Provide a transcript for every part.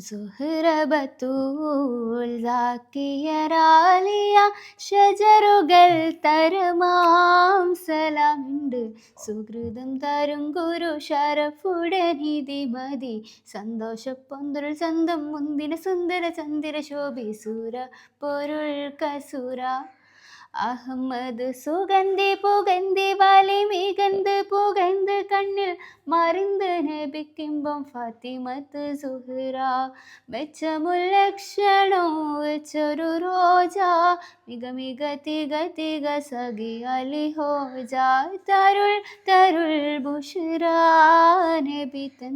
സുഹ്റ ബത്തൂൽ സാക്കിയ റാലിയ ഷജറുകൾ തരുമാം സലാമുണ്ട്. സുഹൃതം തരും ഗുരു ഷറഫുടനിധി മതി സന്തോഷപ്പൊന്തുൽ ചന്തം മുന്തിന സുന്ദര ചന്ദിര ശോഭി സൂര പൊരുൾ കസുര அகமது சுகந்தி புகந்தி வலி மிகந்து புகைந்து கண்ணில் மறைந்து நபிக்கிம்பம் ഫാത്തിമത്ത് സുഹ്റ മെച്ചമുല്ലക്ഷണം വെച്ചൊരു റോജ മിക മിക തിക തിക സഖി അലി ഹോജ തരുൾ തരുൾ ബുഷ്റ നബി തൻ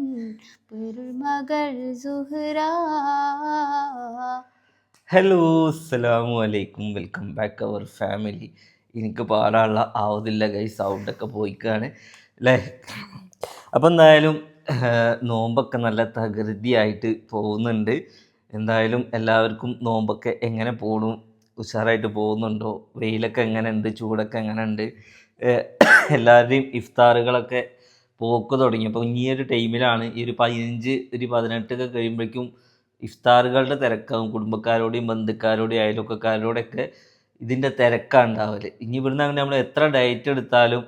പൊരുൾ മകൾ സുഹ്റ. ഹലോ അസ്സലാമു അലൈക്കും, വെൽക്കം ബാക്ക് അവർ ഫാമിലി. എനിക്ക് പാടാനുള്ള ആവതില്ല ഗൈ, സൗണ്ടൊക്കെ പോയിക്കാണ് അല്ലേ. അപ്പം എന്തായാലും നോമ്പൊക്കെ നല്ല തകൃതിയായിട്ട് പോകുന്നുണ്ട്. എന്തായാലും എല്ലാവർക്കും നോമ്പൊക്കെ എങ്ങനെ പോകണം, ഉഷാറായിട്ട് പോകുന്നുണ്ടോ, വെയിലൊക്കെ എങ്ങനെ ഉണ്ട്, ചൂടൊക്കെ എങ്ങനെ ഉണ്ട്, എല്ലാവരുടെയും ഇഫ്താറുകളൊക്കെ പോക്ക് തുടങ്ങി. അപ്പോൾ ഈ ഒരു ടൈമിലാണ് ഈ ഒരു 15 ഒരു 18 കഴിയുമ്പോഴേക്കും ഇഫ്താറുകളുടെ തിരക്കാവും. കുടുംബക്കാരോടെയും ബന്ധുക്കാരോടെയും അയൽവക്കക്കാരോടൊക്കെ ഇതിൻ്റെ തിരക്കാണ് ഉണ്ടാവല്. ഇനി ഇവിടുന്ന് അങ്ങനെ നമ്മൾ എത്ര ഡയറ്റ് എടുത്താലും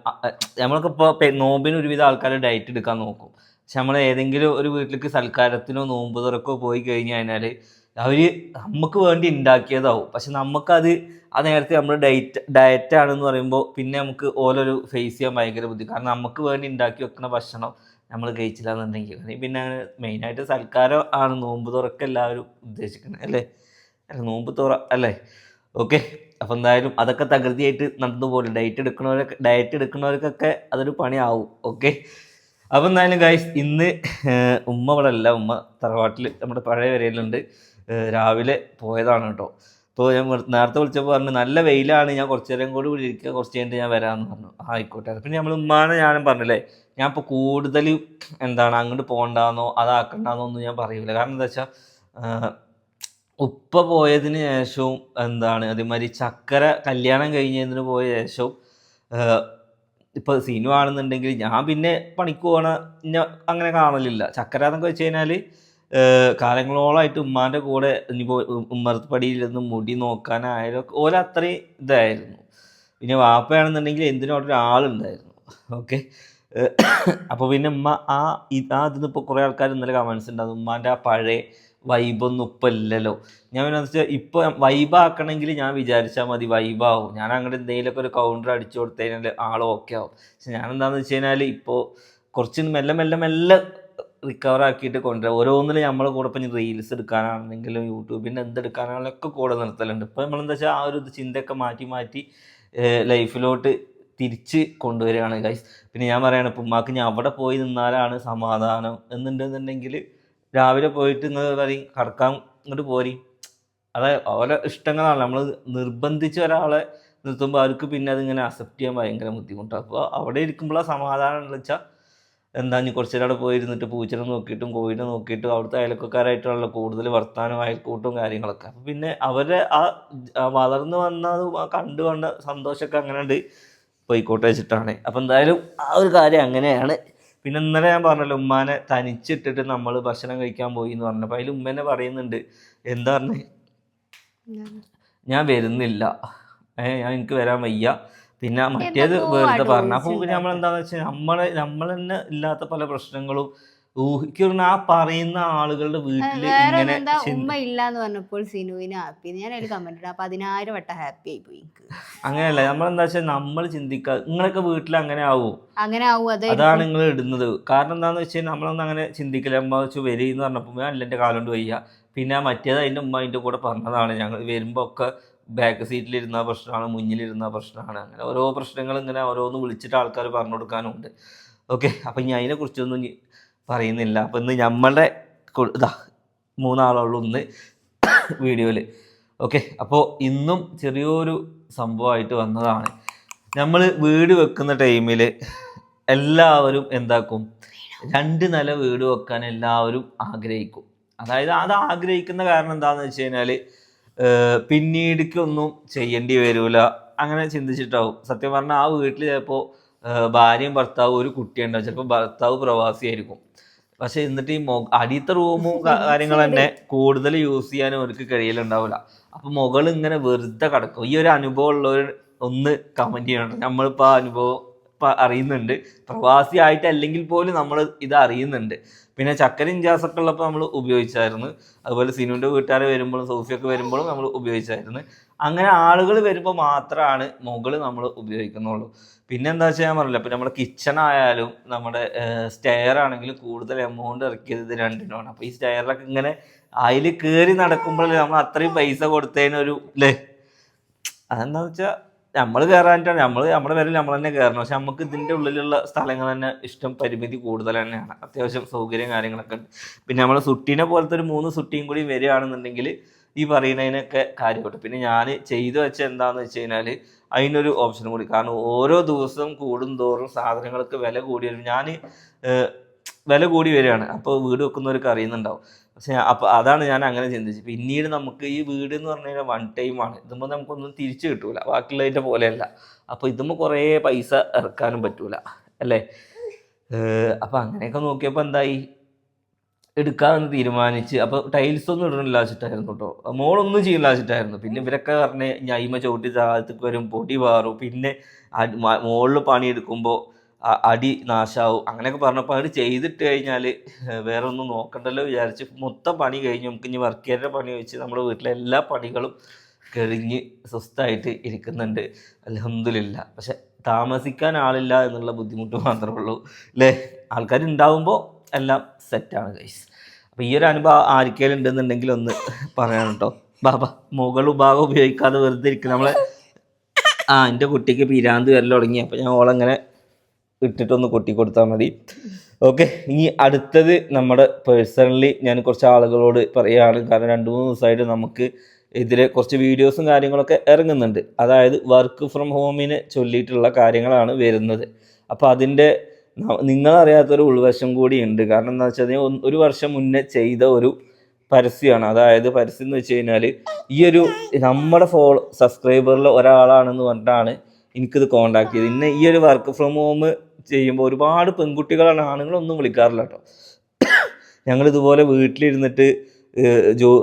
നമ്മൾക്ക് ഇപ്പോൾ നോമ്പിന് ഒരുവിധം ആൾക്കാർ ഡയറ്റ് എടുക്കാൻ നോക്കും. പക്ഷെ നമ്മൾ ഏതെങ്കിലും ഒരു വീട്ടിലേക്ക് സൽക്കാരത്തിനോ നോമ്പ് തുറക്കോ പോയി കഴിഞ്ഞ് കഴിഞ്ഞാൽ അവർ നമുക്ക് വേണ്ടി ഉണ്ടാക്കിയതാവും. പക്ഷെ നമുക്കത് ആ നേരത്തെ നമ്മൾ ഡയറ്റാണെന്ന് പറയുമ്പോൾ പിന്നെ നമുക്ക് ഓരോരു ഫേസ് ചെയ്യാൻ ഭയങ്കര ബുദ്ധി. കാരണം നമുക്ക് വേണ്ടി ഉണ്ടാക്കി വെക്കുന്ന ഭക്ഷണം നമ്മൾ കഴിച്ചില്ല എന്നുണ്ടെങ്കിൽ പിന്നെ മെയിനായിട്ട് സൽക്കാരം ആണ് നോമ്പ് തുറക്കം എല്ലാവരും ഉദ്ദേശിക്കുന്നത് അല്ലേ, അല്ല നോമ്പ് തുറ അല്ലേ. ഓക്കെ, അപ്പോൾ എന്തായാലും അതൊക്കെ തകൃതിയായിട്ട് നടന്നു പോകും. ഡയറ്റ് എടുക്കുന്നവർക്കൊക്കെ അതൊരു പണിയാവും. ഓക്കെ, അപ്പോൾ എന്തായാലും ഗൈസ് ഇന്ന് ഉമ്മ ഇവിടെ അല്ല, ഉമ്മ തറവാട്ടിൽ നമ്മുടെ പഴയ വരയിലുണ്ട്. രാവിലെ പോയതാണ് കേട്ടോ. അപ്പോൾ ഞാൻ നേരത്തെ വിളിച്ചപ്പോൾ പറഞ്ഞു നല്ല വെയിലാണ്, ഞാൻ കുറച്ച് നേരം കൂടി ഇരിക്കുക, കുറച്ച് കഴിഞ്ഞിട്ട് ഞാൻ വരാമെന്ന് പറഞ്ഞു. ആയിക്കോട്ടെ. പിന്നെ നമ്മൾ ഉമ്മാനെ ഞാനും പറഞ്ഞില്ലേ, ഞാൻ ഇപ്പോൾ കൂടുതൽ അങ്ങോട്ട് പോകണ്ടെന്നോ അതാക്കണ്ടെന്നോ ഒന്നും ഞാൻ പറയൂല. കാരണം എന്താ വെച്ചാൽ ഉപ്പ പോയതിന് ശേഷവും അതേമാതിരി ചക്കര കല്യാണം കഴിഞ്ഞതിന് പോയ ശേഷവും ഇപ്പോൾ സിനിമ ആണെന്നുണ്ടെങ്കിൽ ഞാൻ പിന്നെ പണിക്ക് പോകണ അങ്ങനെ കാണലില്ല. ചക്കര എന്നൊക്കെ വെച്ച് കഴിഞ്ഞാൽ കാലങ്ങളോളമായിട്ട് ഉമ്മാൻ്റെ കൂടെ ഇനിയിപ്പോൾ ഉമ്മർപ്പടിയിലൊന്ന് മുടി നോക്കാനായാലും ഓല അത്രയും ഇതായിരുന്നു. പിന്നെ വാപ്പയാണെന്നുണ്ടെങ്കിൽ എന്തിനും അവിടെ ഒരാളുണ്ടായിരുന്നു. ഓക്കെ, അപ്പോൾ പിന്നെ ഉമ്മ ഇതിന്ന് ഇപ്പോൾ കുറേ ആൾക്കാർ ഇന്നലെ കമൻസ് ഉണ്ടാകും ഉമ്മാൻ്റെ ആ പഴയ വൈബൊന്നും ഇപ്പം ഇല്ലല്ലോ. ഞാൻ പിന്നെ വെച്ചാൽ ഇപ്പോൾ വൈബാക്കണമെങ്കിൽ ഞാൻ വിചാരിച്ചാൽ മതി, വൈബാവും. ഞാൻ അങ്ങോട്ട് എന്തെങ്കിലുമൊക്കെ ഒരു കൗണ്ടർ അടിച്ചു കൊടുത്തു കഴിഞ്ഞാൽ ആൾ ഓക്കെ ആവും. പക്ഷെ ഞാൻ എന്താണെന്ന് വെച്ച് കഴിഞ്ഞാൽ ഇപ്പോൾ കുറച്ച് മെല്ലെ മെല്ലെ മെല്ലെ റിക്കവർ ആക്കിയിട്ട് കൊണ്ടുവരാം. ഓരോന്നിലും നമ്മളെ കൂടെ ഇപ്പം റീൽസ് എടുക്കാനാണെന്നെങ്കിലും യൂട്യൂബിൻ്റെ എന്തെടുക്കാനാണെങ്കിലൊക്കെ കൂടെ നിർത്തലുണ്ട്. ഇപ്പോൾ നമ്മളെന്താ വെച്ചാൽ ആ ഒരു ചിന്തയൊക്കെ മാറ്റി മാറ്റി ലൈഫിലോട്ട് തിരിച്ച് കൊണ്ടുവരികയാണ് ഗൈസ്. പിന്നെ ഞാൻ പറയുകയാണ് ഇപ്പം ഉമ്മാക്ക് ഞാൻ അവിടെ പോയി നിന്നാലാണ് സമാധാനം എന്നുണ്ടെന്നുണ്ടെങ്കിൽ രാവിലെ പോയിട്ട് നിങ്ങൾ പറയും കടക്കാൻ ഇങ്ങോട്ട് പോരി. അതായത് ഓരോ ഇഷ്ടങ്ങളാണ്. നമ്മൾ നിർബന്ധിച്ച് ഒരാളെ നിർത്തുമ്പോൾ അവർക്ക് പിന്നെ അതിങ്ങനെ അക്സെപ്റ്റ് ചെയ്യാൻ ഭയങ്കര ബുദ്ധിമുട്ടാണ്. അപ്പോൾ അവിടെ ഇരിക്കുമ്പോഴാണ് സമാധാനം എന്ന് വെച്ചാൽ ഇനി കുറച്ച് നേരം അവിടെ പോയിരുന്നിട്ട് പൂച്ചനെ നോക്കിയിട്ടും കോഴിനെ നോക്കിയിട്ടും അവിടുത്തെ അയൽക്കാരായിട്ടുള്ള കൂടുതൽ വർത്താനം അയൽക്കൂട്ടും കാര്യങ്ങളൊക്കെ. അപ്പോൾ പിന്നെ അവരെ ആ വളർന്നു വന്നത് കണ്ടു വന്ന സന്തോഷമൊക്കെ അങ്ങനെ ഉണ്ട് പോയിക്കോട്ടെ വെച്ചിട്ടാണ്. അപ്പോൾ എന്തായാലും ആ ഒരു കാര്യം അങ്ങനെയാണ്. പിന്നെ ഇന്നലെ ഞാൻ പറഞ്ഞല്ലോ ഉമ്മാനെ തനിച്ചിട്ടിട്ട് നമ്മൾ ഭക്ഷണം കഴിക്കാൻ പോയി എന്ന് പറഞ്ഞപ്പോൾ അതിൽ ഉമ്മേനെ പറയുന്നുണ്ട് എന്താ പറഞ്ഞേ, ഞാൻ വരുന്നില്ല, എനിക്ക് വരാൻ വയ്യ. പിന്നെ മറ്റേത് വെറുതെ പറഞ്ഞു. അപ്പോൾ പിന്നെ നമ്മളെന്താണെന്ന് വെച്ചാൽ നമ്മൾ തന്നെ ഇല്ലാത്ത പല പ്രശ്നങ്ങളും ഊഹിക്കുന്ന ആ പറയുന്ന ആളുകളുടെ വീട്ടിൽ ഇങ്ങനെ ഉമ്മ ഇല്ലാന്ന് പറഞ്ഞപ്പോൾ സിനുവിന് ഹാപ്പി, ഞാൻ ഒരു കമന്റ് 10,000 വട്ടം ഹാപ്പി ആയി പോയി. അങ്ങനെയല്ല, നമ്മളെന്താ വെച്ചാൽ നമ്മൾ ചിന്തിക്കുക നിങ്ങളൊക്കെ വീട്ടിൽ അങ്ങനെ ആവും, അതാണ് നിങ്ങൾ ഇടുന്നത്. കാരണം എന്താന്ന് വെച്ചാൽ നമ്മളൊന്നും അങ്ങനെ ചിന്തിക്കില്ല. അമ്മ വെച്ച് വരിയെന്ന് പറഞ്ഞപ്പോൾ അല്ല എൻ്റെ കാലം കൊണ്ട് വയ്യ. പിന്നെ മറ്റേത് അതിൻ്റെ ഉമ്മ അതിൻ്റെ കൂടെ പറഞ്ഞതാണ് ഞങ്ങൾ വരുമ്പോൾ ഒക്കെ ബാക്ക് സീറ്റിലിരുന്ന പ്രശ്നമാണ്, മുന്നിലിരുന്ന പ്രശ്നമാണ്, അങ്ങനെ ഓരോ പ്രശ്നങ്ങൾ ഇങ്ങനെ ഓരോന്ന് വിളിച്ചിട്ട് ആൾക്കാർ പറഞ്ഞു കൊടുക്കാനുണ്ട്. ഓക്കെ, അപ്പം ഇനി അതിനെക്കുറിച്ചൊന്നും പറയുന്നില്ല. അപ്പം ഇന്ന് നമ്മളുടെ ഇതാ 3 ആളുള്ളൂ ഇന്ന് വീഡിയോയിൽ. ഓക്കെ, അപ്പോൾ ഇന്നും ചെറിയൊരു സംഭവമായിട്ട് വന്നതാണ്. നമ്മൾ വീട് വെക്കുന്ന ടൈമിൽ എല്ലാവരും എന്താക്കും, 2 നില വീട് വെക്കാൻ എല്ലാവരും ആഗ്രഹിക്കും. അതായത് അത് ആഗ്രഹിക്കുന്ന കാരണം എന്താണെന്ന് വെച്ച് കഴിഞ്ഞാൽ പിന്നീടേക്കൊന്നും ചെയ്യേണ്ടി വരില്ല അങ്ങനെ ചിന്തിച്ചിട്ടാവും. സത്യം പറഞ്ഞാൽ ആ വീട്ടിൽ ചിലപ്പോൾ ഭാര്യയും ഭർത്താവും ഒരു കുട്ടിയുണ്ടാവും. ചിലപ്പോൾ ഭർത്താവ് പ്രവാസിയായിരിക്കും, പക്ഷെ എന്നിട്ട് ഈ അടിയത്തെ റൂമും കാര്യങ്ങൾ തന്നെ കൂടുതൽ യൂസ് ചെയ്യാനും അവർക്ക് കഴിയലുണ്ടാവില്ല. അപ്പൊ മുകൾ ഇങ്ങനെ വെറുതെ കിടക്കും. ഈ ഒരു അനുഭവം ഉള്ളവർ ഒന്ന് കമന്റ് ചെയ്യണം. നമ്മളിപ്പോൾ ആ അനുഭവം അറിയുന്നുണ്ട്, പ്രവാസി ആയിട്ട് അല്ലെങ്കിൽ പോലും നമ്മൾ ഇത് അറിയുന്നുണ്ട്. പിന്നെ ചക്കര ഇഞ്ചാസൊക്കെ ഉള്ളപ്പോൾ നമ്മൾ ഉപയോഗിച്ചായിരുന്നു. അതുപോലെ സിനുവിൻ്റെ വീട്ടുകാർ വരുമ്പോഴും സോഫിയൊക്കെ വരുമ്പോഴും നമ്മൾ ഉപയോഗിച്ചായിരുന്നു. അങ്ങനെ ആളുകൾ വരുമ്പോൾ മാത്രമാണ് മുകൾ നമ്മൾ ഉപയോഗിക്കുന്നുള്ളൂ. പിന്നെ എന്താ വെച്ചാൽ ഞാൻ പറഞ്ഞില്ല, ഇപ്പം നമ്മുടെ കിച്ചൺ ആയാലും നമ്മുടെ സ്റ്റെയർ ആണെങ്കിലും കൂടുതൽ എമൗണ്ട് ഇറക്കിയത് ഇത് രണ്ടിനുമാണ്. അപ്പോൾ ഈ സ്റ്റെയറിലൊക്കെ ഇങ്ങനെ അതിൽ കയറി നടക്കുമ്പോഴല്ലേ നമ്മൾ അത്രയും പൈസ കൊടുത്തതിനൊരു അല്ലേ. അതെന്താണെന്ന് വെച്ചാൽ നമ്മൾ കയറാനായിട്ടാണ്, നമ്മുടെ പേരിൽ നമ്മൾ തന്നെ കയറണം. പക്ഷെ നമുക്ക് ഇതിൻ്റെ ഉള്ളിലുള്ള സ്ഥലങ്ങൾ തന്നെ ഇഷ്ടം പരിമിതി കൂടുതൽ തന്നെയാണ്. അത്യാവശ്യം സൗകര്യം കാര്യങ്ങളൊക്കെ ഉണ്ട്. പിന്നെ നമ്മൾ സുട്ടീനെ പോലത്തെ ഒരു 3 സുട്ടിയും കൂടി വരികയാണെന്നുണ്ടെങ്കിൽ ഈ പറയുന്നതിനൊക്കെ കാര്യപ്പെട്ടു. പിന്നെ ഞാൻ ചെയ്തു വെച്ച എന്താണെന്ന് വെച്ച് കഴിഞ്ഞാൽ അതിനൊരു ഓപ്ഷൻ കൂടി. കാരണം ഓരോ ദിവസവും കൂടുന്തോറും സാധനങ്ങൾക്ക് വില കൂടി വരും. ഞാൻ വില കൂടി വരികയാണ്. അപ്പോൾ വീട് വെക്കുന്നവർക്ക് അറിയുന്നുണ്ടാവും. പക്ഷേ അപ്പോൾ അതാണ് ഞാൻ അങ്ങനെ ചിന്തിച്ചത്. പിന്നീട് നമുക്ക് ഈ വീട് എന്ന് പറഞ്ഞു കഴിഞ്ഞാൽ 1 ടൈമാണ്. ഇതുമ്പോൾ നമുക്കൊന്നും തിരിച്ചു കിട്ടൂല, ബാക്കിയുള്ളതിൻ്റെ പോലെയല്ല. അപ്പോൾ ഇതുമ്പോൾ കുറേ പൈസ ഇറക്കാനും പറ്റൂല അല്ലേ. അപ്പോൾ അങ്ങനെയൊക്കെ നോക്കിയപ്പോൾ എന്തായി, എടുക്കാമെന്ന് തീരുമാനിച്ച്. അപ്പോൾ ടൈൽസ് ഒന്നും ഇടണില്ല വെച്ചിട്ടായിരുന്നു കേട്ടോ, മോളൊന്നും ചെയ്യില്ല വെച്ചിട്ടായിരുന്നു. പിന്നെ ഇവരൊക്കെ പറഞ്ഞ് ഞൈമ ചവിട്ടി താഴത്തേക്ക് വരും, പൊടി പാറും, പിന്നെ മുകളിൽ പണിയെടുക്കുമ്പോൾ അടി നാശാവും അങ്ങനെയൊക്കെ പറഞ്ഞപ്പോൾ അത് ചെയ്തിട്ട് കഴിഞ്ഞാൽ വേറെ ഒന്നും നോക്കണ്ടല്ലോ വിചാരിച്ച് മൊത്തം പണി കഴിഞ്ഞ് നമുക്ക് ഇനി വർക്കേരിയുടെ പണി വെച്ച് നമ്മുടെ വീട്ടിലെ എല്ലാ പണികളും കഴിഞ്ഞ് സ്വസ്ഥമായിട്ട് ഇരിക്കുന്നുണ്ട്, അൽഹംദുലില്ലാ. പക്ഷെ താമസിക്കാൻ ആളില്ല എന്നുള്ള ബുദ്ധിമുട്ട് മാത്രമേ ഉള്ളൂ അല്ലേ. ആൾക്കാരുണ്ടാവുമ്പോൾ എല്ലാം സെറ്റാണ് ഗൈസ്. അപ്പോൾ ഈ ഒരു അനുഭവം ആർക്കെങ്കിലും ഉണ്ടെന്നുണ്ടെങ്കിൽ ഒന്ന് പറയണം കേട്ടോ. ബാബാ മുകൾ ഭാഗം ഉപയോഗിക്കാതെ വെറുതെ ഇരിക്കും നമ്മളെ. എൻ്റെ കുട്ടിക്ക് പിരാന്ത് വരൽ തുടങ്ങി. അപ്പോൾ ഞാൻ ഓളങ്ങനെ ഇട്ടിട്ടൊന്ന് കൊട്ടി കൊടുത്താൽ മതി. ഓക്കെ, ഇനി അടുത്തത് നമ്മുടെ പേഴ്സണലി ഞാൻ കുറച്ച് ആളുകളോട് പറയുകയാണ്. കാരണം 2-3 ദിവസമായിട്ട് നമുക്ക് ഇതിലെ കുറച്ച് വീഡിയോസും കാര്യങ്ങളൊക്കെ ഇറങ്ങുന്നുണ്ട്. അതായത് വർക്ക് ഫ്രം ഹോമിനെ ചൊല്ലിയിട്ടുള്ള കാര്യങ്ങളാണ് വരുന്നത്. അപ്പോൾ അതിൻ്റെ നിങ്ങളറിയാത്തൊരു ഉൾവശം കൂടി ഉണ്ട്. കാരണം എന്താ വെച്ചാൽ 1 വർഷം മുന്നേ ചെയ്ത ഒരു പരസ്യമാണ്. അതായത് പരസ്യം എന്ന് വെച്ച് കഴിഞ്ഞാൽ ഈ ഒരു നമ്മുടെ സബ്സ്ക്രൈബറിൽ ഒരാളാണെന്ന് പറഞ്ഞിട്ടാണ് എനിക്കിത് കോണ്ടാക്ട് ചെയ്ത്. ഇന്ന് ഈ ഒരു വർക്ക് ഫ്രം ഹോം ചെയ്യുമ്പോൾ ഒരുപാട് പെൺകുട്ടികളാണ്, ആണുങ്ങളൊന്നും വിളിക്കാറില്ല കേട്ടോ. ഞങ്ങളിതുപോലെ വീട്ടിലിരുന്നിട്ട്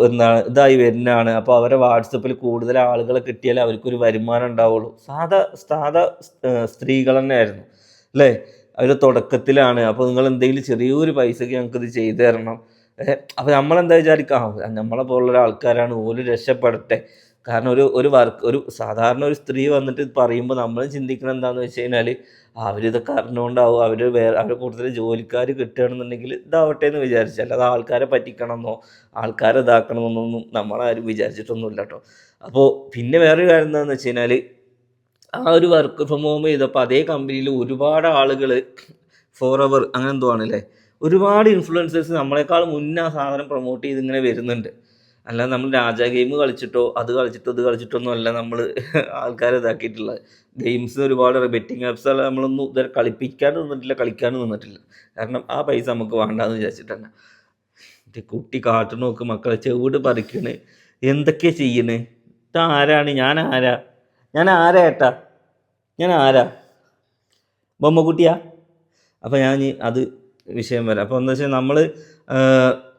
എന്താണ് ഇതായി വരുന്നതാണ്. അപ്പോൾ അവരെ വാട്സപ്പിൽ കൂടുതൽ ആളുകളെ കിട്ടിയാൽ അവർക്കൊരു വരുമാനം ഉണ്ടാവുള്ളൂ. സാധാ സ്ത്രീകൾ തന്നെയായിരുന്നു അല്ലേ. അതിൻ്റെ തുടക്കത്തിലാണ്. അപ്പോൾ നിങ്ങൾ എന്തെങ്കിലും ചെറിയൊരു പൈസക്ക് ഞങ്ങൾക്കിത് ചെയ്തു തരണം. അപ്പോൾ നമ്മളെന്താ വിചാരിക്കാം, നമ്മളെ പോലുള്ള ആൾക്കാരാണ്, ഓല് രക്ഷപ്പെടട്ടെ. കാരണം ഒരു സാധാരണ ഒരു സ്ത്രീ വന്നിട്ട് പറയുമ്പോൾ നമ്മൾ ചിന്തിക്കണം എന്താണെന്ന് വെച്ച് കഴിഞ്ഞാൽ അവരിതൊക്കെ അറിഞ്ഞുകൊണ്ടാവും അവരെ കൂടുതൽ ജോലിക്കാർ കിട്ടുകയാണെന്നുണ്ടെങ്കിൽ ഇതാവട്ടെ എന്ന് വിചാരിച്ചു. അല്ലാതെ ആൾക്കാരെ പറ്റിക്കണമെന്നോ ആൾക്കാരെ ഇതാക്കണമെന്നൊന്നും നമ്മളാരും വിചാരിച്ചിട്ടൊന്നുമില്ല കേട്ടോ. അപ്പോൾ പിന്നെ വേറൊരു കാര്യം എന്താണെന്ന് വെച്ച് കഴിഞ്ഞാൽ ആ ഒരു വർക്ക് ഫ്രം ഹോം ചെയ്തപ്പോൾ അതേ കമ്പനിയിൽ ഒരുപാട് ആളുകൾ ഫോറെവർ അങ്ങനെ എന്തോ ആണല്ലേ, ഒരുപാട് ഇൻഫ്ലുവൻസേഴ്സ് നമ്മളെക്കാൾ മുന്നേ ആ സാധനം പ്രൊമോട്ട് ചെയ്ത് ഇങ്ങനെ വരുന്നുണ്ട്. അല്ലാതെ നമ്മൾ രാജാ ഗെയിം കളിച്ചിട്ടോ ഇത് കളിച്ചിട്ടോ ഒന്നും അല്ല നമ്മൾ ആൾക്കാരെ ഇതാക്കിയിട്ടുള്ളത്. ഗെയിംസ് ഒരുപാട് ബെറ്റിംഗ് ആപ്സ് നമ്മളൊന്നും ഇതുവരെ കളിക്കാനും നിന്നിട്ടില്ല. കാരണം ആ പൈസ നമുക്ക് വേണ്ടാന്ന് വിചാരിച്ചിട്ടാണ്. എൻ്റെ കുട്ടി കാട്ടു നോക്ക് മക്കളെ, ചെവിട് പറിക്കണ്, എന്തൊക്കെയാ ചെയ്യണ്, ഇതാരാണ്, ഞാൻ ആരാ ഏട്ടാ, ഞാൻ ആരാ ബൊമ്മക്കുട്ടിയാ. അപ്പോൾ ഞാൻ അത് വിഷയം വരാം. അപ്പോൾ എന്താ വെച്ചാൽ നമ്മൾ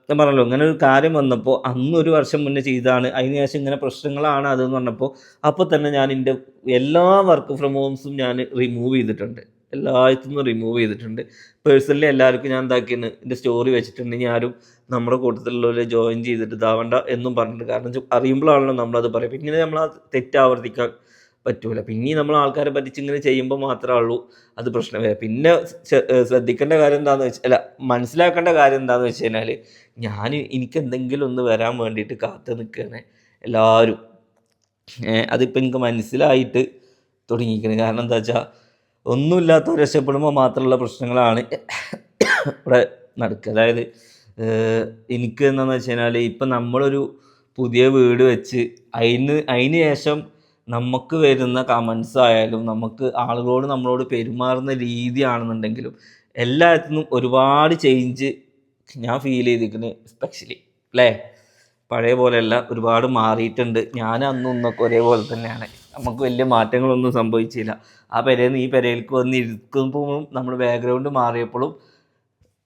ഞാൻ പറഞ്ഞല്ലോ ഇങ്ങനെ ഒരു കാര്യം വന്നപ്പോൾ അന്ന് 1 വർഷം മുന്നേ ചെയ്താണ്, അതിന് ശേഷം ഇങ്ങനെ പ്രശ്നങ്ങളാണ് അതെന്ന് പറഞ്ഞപ്പോൾ അപ്പോൾ തന്നെ ഞാൻ എൻ്റെ എല്ലാ വർക്ക് ഫ്രം ഹോംസും ഞാൻ റിമൂവ് ചെയ്തിട്ടുണ്ട്. എല്ലായിടത്തുനിന്നും റിമൂവ് ചെയ്തിട്ടുണ്ട്. പേഴ്സണലി എല്ലാവർക്കും ഞാൻ എന്താക്കിയാണ് എൻ്റെ സ്റ്റോറി വെച്ചിട്ടുണ്ട്. ഇനി ആരും നമ്മുടെ കൂട്ടത്തിലുള്ളവരെ ജോയിൻ ചെയ്തിട്ട് ഇതാവണ്ട എന്നും പറഞ്ഞിട്ട്. കാരണം അറിയുമ്പോഴാണല്ലോ നമ്മളത് പറയും. പിന്നെ നമ്മൾ ആ തെറ്റാവർത്തിക്കാൻ പറ്റൂല. പിന്നെ നമ്മൾ ആൾക്കാരെ പറ്റിച്ച് ഇങ്ങനെ ചെയ്യുമ്പോൾ മാത്രമേ ഉള്ളൂ അത് പ്രശ്നം വരിക. പിന്നെ ശ്രദ്ധിക്കേണ്ട കാര്യം എന്താണെന്ന് വെച്ചാൽ മനസ്സിലാക്കേണ്ട കാര്യം എന്താണെന്ന് വെച്ച് കഴിഞ്ഞാൽ എനിക്ക് എന്തെങ്കിലും ഒന്ന് വരാൻ വേണ്ടിയിട്ട് കാത്തു നിൽക്കുകയാണ് എല്ലാവരും. അതിപ്പോൾ എനിക്ക് മനസ്സിലായിട്ട് തുടങ്ങിയിരിക്കുന്നത്. കാരണം എന്താ വെച്ചാൽ ഒന്നുമില്ലാത്തവർ രക്ഷപ്പെടുമ്പോൾ മാത്രമുള്ള പ്രശ്നങ്ങളാണ് ഇവിടെ നടക്കുക. അതായത് എനിക്ക് എന്താണെന്ന് വെച്ച് കഴിഞ്ഞാൽ ഇപ്പം നമ്മളൊരു പുതിയ വീട് വെച്ച് അതിന് ശേഷം നമുക്ക് വരുന്ന കമൻസ് ആയാലും നമുക്ക് ആളുകളോട് നമ്മളോട് പെരുമാറുന്ന രീതിയാണെന്നുണ്ടെങ്കിലും എല്ലാത്തിനും ഒരുപാട് ചേഞ്ച് ഞാൻ ഫീൽ ചെയ്തിരിക്കുന്നത്. എസ്പെഷ്യലി അല്ലേ, പഴയ പോലെയല്ല, ഒരുപാട് മാറിയിട്ടുണ്ട്. ഞാൻ അന്നും ഇന്നൊക്കെ ഒരേപോലെ തന്നെയാണ്. നമുക്ക് വലിയ മാറ്റങ്ങളൊന്നും സംഭവിച്ചില്ല. ആ പെരയിൽ നിന്ന് ഈ പെരയിലേക്ക് വന്നിരിക്കുമ്പോഴും നമ്മൾ ബാക്ക്ഗ്രൗണ്ട് മാറിയപ്പോഴും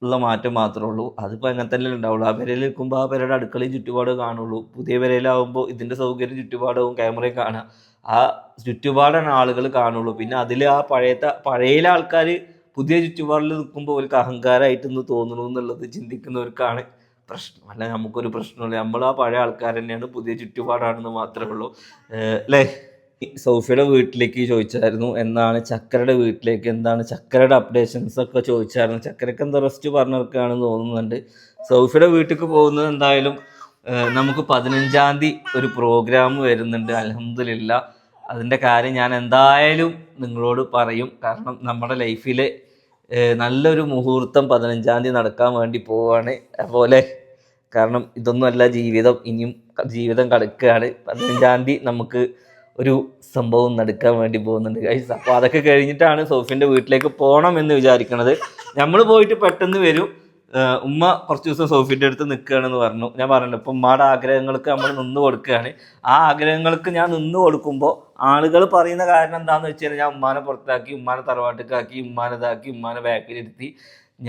ഉള്ള മാറ്റം മാത്രമേ ഉള്ളൂ. അതിപ്പോൾ അങ്ങനെ തന്നെ ഉണ്ടാവുള്ളൂ. ആ പെരയിൽ നിൽക്കുമ്പോൾ ആ പെരയുടെ അടുക്കളയും ചുറ്റുപാടും കാണുള്ളൂ. പുതിയ പെരയിലാവുമ്പോൾ ഇതിൻ്റെ സൗകര്യം ചുറ്റുപാടും ക്യാമറയും കാണുക. ആ ചുറ്റുപാടാണ് ആളുകൾ കാണുള്ളൂ. പിന്നെ അതിൽ ആ പഴയ ആൾക്കാർ പുതിയ ചുറ്റുപാടിൽ നിൽക്കുമ്പോൾ അവർക്ക് അഹങ്കാരമായിട്ടൊന്ന് തോന്നണു എന്നുള്ളത് ചിന്തിക്കുന്നവർക്കാണ് പ്രശ്നം. അല്ല നമുക്കൊരു പ്രശ്നമില്ല. നമ്മൾ ആ പഴയ ആൾക്കാർ തന്നെയാണ്, പുതിയ ചുറ്റുപാടാണെന്ന് മാത്രമേ ഉള്ളൂ. അല്ലേ? സോഫിയുടെ വീട്ടിലേക്ക് ചോദിച്ചായിരുന്നു എന്നാണ് ചക്കരയുടെ വീട്ടിലേക്ക്, എന്താണ് ചക്കരയുടെ അപ്ഡേഷൻസ് ഒക്കെ ചോദിച്ചായിരുന്നു. ചക്കരയ്ക്ക് എന്താ റെസ്റ്റ് പറഞ്ഞിരിക്കുകയാണെന്ന് തോന്നുന്നുണ്ട്. സോഫിയുടെ വീട്ടിലേക്ക് പോകുന്നത് എന്തായാലും നമുക്ക് 15-ാം തീയതി ഒരു പ്രോഗ്രാം വരുന്നുണ്ട്. അൽഹംദുലില്ലാ. അതിൻ്റെ കാര്യം ഞാൻ എന്തായാലും നിങ്ങളോട് പറയും. കാരണം നമ്മുടെ ലൈഫിൽ നല്ലൊരു മുഹൂർത്തം 15-ാം തീയതി നടക്കാൻ വേണ്ടി പോവുകയാണ്. അതുപോലെ കാരണം ഇതൊന്നുമല്ല ജീവിതം, ഇനിയും ജീവിതം കിടക്കുകയാണ്. 15-ാം തീയതി നമുക്ക് ഒരു സംഭവം നടക്കാൻ വേണ്ടി പോകുന്നുണ്ട് ഗൈസ്. അപ്പോൾ അതൊക്കെ കഴിഞ്ഞിട്ടാണ് സോഫിൻ്റെ വീട്ടിലേക്ക് പോകണം എന്ന് വിചാരിക്കണത്. നമ്മൾ പോയിട്ട് പെട്ടെന്ന് വരും. ഉമ്മ കുറച്ച് ദിവസം സോഫിൻ്റെ അടുത്ത് നിൽക്കുകയാണെന്ന് പറഞ്ഞു. ഞാൻ പറഞ്ഞല്ലോ, ഇപ്പം ഉമ്മയുടെ ആഗ്രഹങ്ങൾക്ക് നമ്മൾ നിന്ന് കൊടുക്കുകയാണ്. ആ ആഗ്രഹങ്ങൾക്ക് ഞാൻ നിന്ന് കൊടുക്കുമ്പോൾ ആളുകൾ പറയുന്ന കാരണം എന്താണെന്ന് വെച്ച് കഴിഞ്ഞാൽ ഞാൻ ഉമ്മാനെ പുറത്താക്കി, ഉമ്മാനെ തറവാട്ടിക്കാക്കി, ഉമ്മാനെ ഇതാക്കി, ഉമ്മാനെ ബാക്കിലിരുത്തി.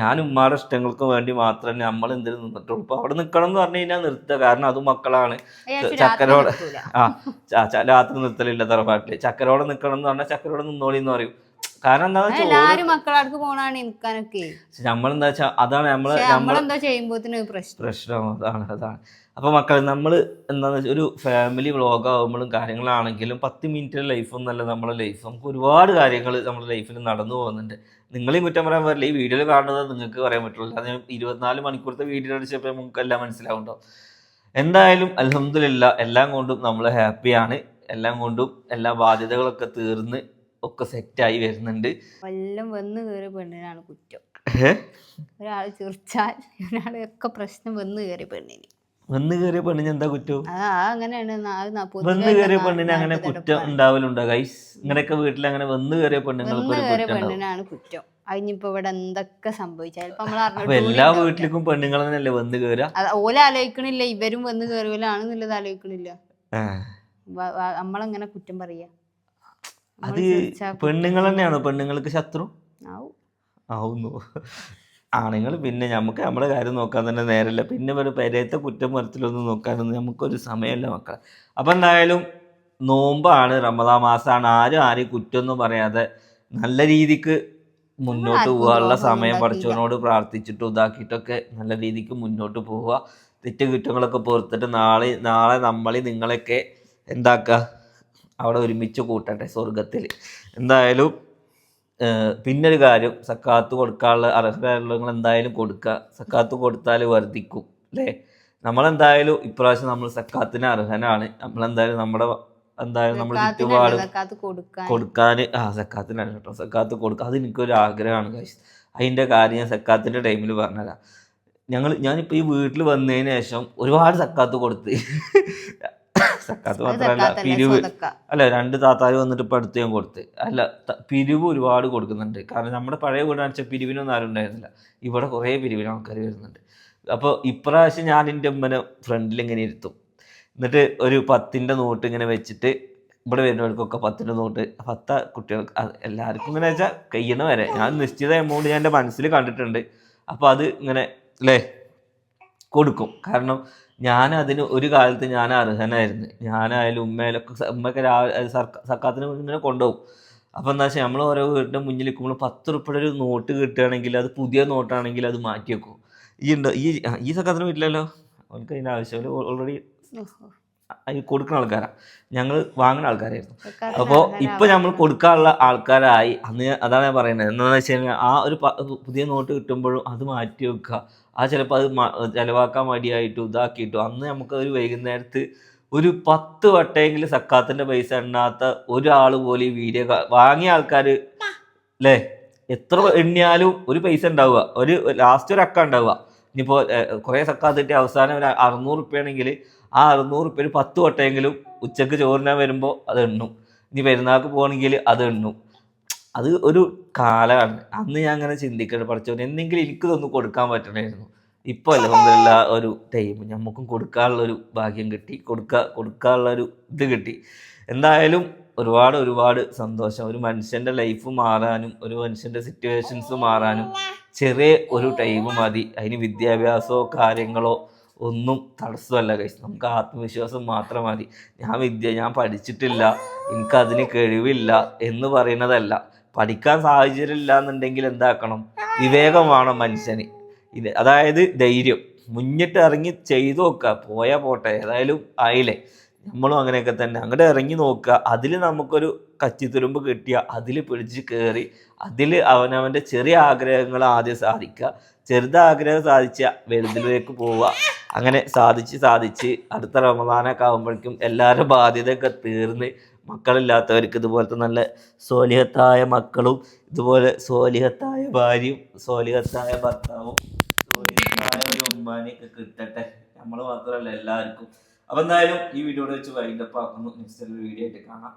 ഞാൻ ഉമ്മാരുടെ ഇഷ്ടങ്ങൾക്ക് വേണ്ടി മാത്രമേ നമ്മൾ എന്തിനും നിന്നിട്ടുള്ളൂ. ഇപ്പോൾ അവിടെ നിൽക്കണം എന്ന് പറഞ്ഞു കഴിഞ്ഞാൽ നിർത്തുക. കാരണം അതും മക്കളാണ്. ചക്കരോടെ രാത്രി നിർത്തലില്ല തറവാട്ടിൽ. ചക്കരോടെ നിൽക്കണം എന്ന് പറഞ്ഞാൽ ചക്കരോടെ നിന്നോളി എന്ന് പറയും. കാരണം എന്താ വെച്ചാൽ നമ്മളെന്താ വെച്ചാൽ അതാണ് നമ്മളെന്താ ചെയ്യുമ്പോഴത്തേന് പ്രശ്നം. അതാണ്. അപ്പോൾ മക്കൾ, നമ്മൾ എന്താണെന്ന് വെച്ചാൽ ഒരു ഫാമിലി വ്ളോഗ് ആകുമ്പോഴും കാര്യങ്ങളാണെങ്കിലും 10 മിനിറ്റിലെ ലൈഫൊന്നല്ല നമ്മുടെ ലൈഫ്. നമുക്ക് ഒരുപാട് കാര്യങ്ങൾ നമ്മുടെ ലൈഫിൽ നടന്നു പോകുന്നുണ്ട്. നിങ്ങളെയും കുറ്റം പറയാൻ പറ്റില്ല. ഈ വീഡിയോയിൽ കാണുന്നത് നിങ്ങൾക്ക് പറയാൻ പറ്റുള്ളൂ. അത് 24 മണിക്കൂറത്തെ വീഡിയോ അടിച്ചപ്പോൾ നമുക്ക് എല്ലാം മനസ്സിലാവുണ്ടോ. എന്തായാലും അൽഹംദുലില്ലാ, എല്ലാം കൊണ്ടും നമ്മൾ ഹാപ്പിയാണ്. എല്ലാം കൊണ്ടും എല്ലാ ബാധ്യതകളൊക്കെ തീർന്ന് ഒക്കെ സെറ്റായി വരുന്നുണ്ട്. എല്ലാം വന്ന് കയറിയ പെണ്ണിനാണ് കുറ്റം. ഒരാൾ ചിരിച്ചാൽ ഒരാളൊക്കെ പ്രശ്നം വന്ന് കയറിയ പെണ്ണിന്. വന്ന് കയറിയ പെണ്ണിന് എന്താ കുറ്റം? അങ്ങനെയാണ്. വന്ന് കയറിയ പെണ്ണിന് അങ്ങനെ കുറ്റം ഉണ്ടാവലുണ്ടോ ഗൈസ്? നിങ്ങളുടെയൊക്കെ വീട്ടിൽ അങ്ങനെ വന്ന് കയറിയ പെണ്ണിനാണ് കുറ്റം. അതിനിപ്പോ ഇവിടെ എന്തൊക്കെ സംഭവിച്ചാൽ എല്ലാ വീട്ടിലേക്കും പെണ്ണുങ്ങൾ തന്നെയല്ലേ വന്ന് കയറുക? ഓല ആലോചിക്കണില്ല, ഇവരും വന്ന് കയറുകയാണെന്നുള്ളത് ആലോചിക്കണില്ല. നമ്മളെങ്ങനെ കുറ്റം പറയാ? അത് പെണ്ണുങ്ങൾ തന്നെയാണോ പെണ്ണുങ്ങൾക്ക് ശത്രു ആവുന്നു? ആണുങ്ങൾ പിന്നെ നമുക്ക് നമ്മുടെ കാര്യം നോക്കാൻ തന്നെ നേരമില്ല. പിന്നെ ഒരു പെരയത്തെ കുറ്റം മരത്തിലൊന്നും നോക്കാനൊന്നും നമുക്കൊരു സമയമല്ല മക്കളെ. അപ്പം എന്തായാലും നോമ്പാണ്, റമദാൻ മാസമാണ്. ആരെയും കുറ്റമൊന്നും പറയാതെ നല്ല രീതിക്ക് മുന്നോട്ട് പോകാനുള്ള സമയം പഠിച്ചവനോട് പ്രാർത്ഥിച്ചിട്ടും ഇതാക്കിയിട്ടൊക്കെ നല്ല രീതിക്ക് മുന്നോട്ട് പോവുക. കുറ്റങ്ങളൊക്കെ പുറത്തിട്ട് നാളെ നിങ്ങളൊക്കെ എന്താക്കുക, അവിടെ ഒരുമിച്ച് കൂട്ടട്ടെ സ്വർഗത്തിൽ. എന്തായാലും പിന്നൊരു കാര്യം, സക്കാത്ത് കൊടുക്കാനുള്ള അർഹതകൾ എന്തായാലും കൊടുക്കുക. സക്കാത്ത് കൊടുത്താൽ വർദ്ധിക്കും അല്ലേ? നമ്മളെന്തായാലും ഇപ്രാവശ്യം നമ്മൾ സക്കാത്തിന് അർഹനാണ്. നമ്മളെന്തായാലും നമ്മുടെ ചുറ്റുപാട് കൊടുക്കാൻ സക്കാത്തിനാണ് കേട്ടോ. സക്കാത്ത് കൊടുക്കുക, അത് എനിക്കൊരു ആഗ്രഹമാണ് ഗൈസ്. അതിൻ്റെ കാര്യം ഞാൻ സക്കാത്തിൻ്റെ ടൈമിൽ പറഞ്ഞുതരാം. ഞാനിപ്പോൾ ഈ വീട്ടിൽ വന്നതിന് ശേഷം ഒരുപാട് സക്കാത്ത് കൊടുത്ത്. സക്കാത്ത് മാത്രമല്ല, പിരിവ് അല്ല, 2 താത്താർ വന്നിട്ട് ഇപ്പം അടുത്ത് ഞാൻ കൊടുത്ത്. അല്ല, പിരിവ് ഒരുപാട് കൊടുക്കുന്നുണ്ട്. കാരണം നമ്മുടെ പഴയ വീടാണെന്ന് വെച്ചാൽ പിരിവിനൊന്നും ആരും ഉണ്ടായിരുന്നില്ല. ഇവിടെ കുറേ പിരിവിന് ആൾക്കാർ വരുന്നുണ്ട്. അപ്പോൾ ഇപ്രാവശ്യം ഞാൻ എൻ്റെ ഉമ്മനെ ഫ്രണ്ടിൽ ഇങ്ങനെ ഇരുത്തും. എന്നിട്ട് ഒരു 10ൻ്റെ നോട്ട് ഇങ്ങനെ വെച്ചിട്ട് ഇവിടെ വരുന്നവർക്കൊക്കെ 10ൻ്റെ നോട്ട്, 10 കുട്ടികൾക്ക്, എല്ലാവർക്കും ഇങ്ങനെ വെച്ചാൽ കഴിയണ വരെ ഞാൻ നിശ്ചിത എമൗണ്ട് ഞാൻ എൻ്റെ മനസ്സിൽ കണ്ടിട്ടുണ്ട്. അപ്പോൾ അത് ഇങ്ങനെ അല്ലേ കൊടുക്കും. കാരണം അതിന് ഒരു കാലത്ത് ഞാൻ അർഹനായിരുന്നു. ഞാനായാലും ഉമ്മയൊക്കെ സക്കാത്തിന് ഇങ്ങനെ കൊണ്ടുപോകും. അപ്പോൾ എന്താ വെച്ചാൽ നമ്മൾ ഓരോ വീടിൻ്റെ മുന്നിൽ നിൽക്കുമ്പോൾ 10 ഉറുപ്പിയുടെ ഒരു നോട്ട് കിട്ടുകയാണെങ്കിൽ അത് പുതിയ നോട്ടാണെങ്കിൽ അത് മാറ്റി വെക്കും. ഈ സക്കാത്തിന് പറ്റില്ലല്ലോ, അവർക്ക് അതിൻ്റെ ആവശ്യമില്ല. ഓൾറെഡി കൊടുക്കുന്ന ആൾക്കാരാണ്, ഞങ്ങൾ വാങ്ങുന്ന ആൾക്കാരായിരുന്നു. അപ്പോൾ ഇപ്പോൾ നമ്മൾ കൊടുക്കാനുള്ള ആൾക്കാരായി. അതാണ് ഞാൻ പറയുന്നത്. എന്താണെന്ന് വെച്ച് കഴിഞ്ഞാൽ ആ ഒരു പുതിയ നോട്ട് കിട്ടുമ്പോഴും അത് മാറ്റി വെക്കുക. ചിലപ്പോൾ അത് ചിലവാക്കാൻ മടിയായിട്ടും ഇതാക്കിയിട്ടും അന്ന് നമുക്ക് ഒരു വൈകുന്നേരത്ത് ഒരു 10 വട്ടമെങ്കിലും സക്കാത്തിൻ്റെ പൈസ എണ്ണാത്ത ഒരാൾ പോലും ഈ വീഡിയോ വാങ്ങിയ ആൾക്കാർ അല്ലേ, എത്ര എണ്ണിയാലും ഒരു പൈസ ഉണ്ടാവുക, ഒരു ലാസ്റ്റ് ഒരു അക്ക ഉണ്ടാവുക. ഇനിയിപ്പോൾ കുറേ സക്കാത്ത് കിട്ടിയ അവസാനം ഒരു 600 ഉറുപ്പ്യാണെങ്കിൽ ആ 600 ഉറുപ്പ്യ ഒരു 10 വട്ടമെങ്കിലും ഉച്ചക്ക് ചോറിനാൻ വരുമ്പോൾ അത് എണ്ണും. ഇനി പെരുന്നാൾക്ക് പോകണമെങ്കിൽ അത് എണ്ണും. അത് ഒരു കാലമാണ്. അന്ന് ഞാൻ അങ്ങനെ ചിന്തിക്കണം, പഠിച്ചവൻ എന്തെങ്കിലും എനിക്കിതൊന്നും കൊടുക്കാൻ പറ്റണമായിരുന്നു. ഇപ്പോൾ അൽഹംദുലില്ലാ ഒരു ടൈം നമുക്കും കൊടുക്കാനുള്ളൊരു ഭാഗ്യം കിട്ടി, കൊടുക്കാനുള്ളൊരു ഇത് കിട്ടി. എന്തായാലും ഒരുപാട് സന്തോഷം. ഒരു മനുഷ്യൻ്റെ ലൈഫ് മാറാനും ഒരു മനുഷ്യൻ്റെ സിറ്റുവേഷൻസ് മാറാനും ചെറിയ ഒരു ടൈം മതി. അതിന് വിദ്യാഭ്യാസമോ കാര്യങ്ങളോ ഒന്നും തടസ്സമല്ല ഗൈസ്. നമുക്ക് ആത്മവിശ്വാസം മാത്രം മതി. ഞാൻ പഠിച്ചിട്ടില്ല, എനിക്കതിന് കഴിവില്ല എന്ന് പറയുന്നതല്ല. പഠിക്കാൻ സാഹചര്യം ഇല്ല എന്നുണ്ടെങ്കിൽ എന്താക്കണം, വിവേകമാണ് മനുഷ്യന്. അതായത് ധൈര്യം, മുന്നിട്ട് ഇറങ്ങി ചെയ്തു നോക്കുക. പോയാൽ പോട്ടെ, ഏതായാലും ആയില്ലേ. നമ്മളും അങ്ങനെയൊക്കെ തന്നെ അങ്ങോട്ട് ഇറങ്ങി നോക്കുക. അതിൽ നമുക്കൊരു കച്ചിത്തുരുമ്പ് കിട്ടിയ അതിൽ പിടിച്ച് കയറി അതിൽ അവനവൻ്റെ ചെറിയ ആഗ്രഹങ്ങൾ ആദ്യം സാധിക്കുക. ചെറുതാഗ്രഹം സാധിച്ച വലുതിലേക്ക് പോവുക. അങ്ങനെ സാധിച്ച് അടുത്ത റമദാനൊക്കെ ആകുമ്പോഴേക്കും എല്ലാവരും ബാധ്യതയൊക്കെ തീർന്ന് മക്കളില്ലാത്തവർക്ക് ഇതുപോലത്തെ നല്ല സോലിഹത്തായ മക്കളും ഇതുപോലെ സോലിഹത്തായ ഭാര്യയും സോലിഹത്തായ ഭർത്താവും സോലിഹത്തായ ഒരു ഉമ്മാനെയൊക്കെ കിട്ടട്ടെ. നമ്മൾ മാത്രമല്ല എല്ലാവർക്കും. അപ്പം എന്തായാലും ഈ വീഡിയോയുടെ വെച്ച് വൈൻഡപ്പ് ആക്കുന്നു. നെക്സ്റ്റ് വീഡിയോ ആയിട്ട് കാണാം.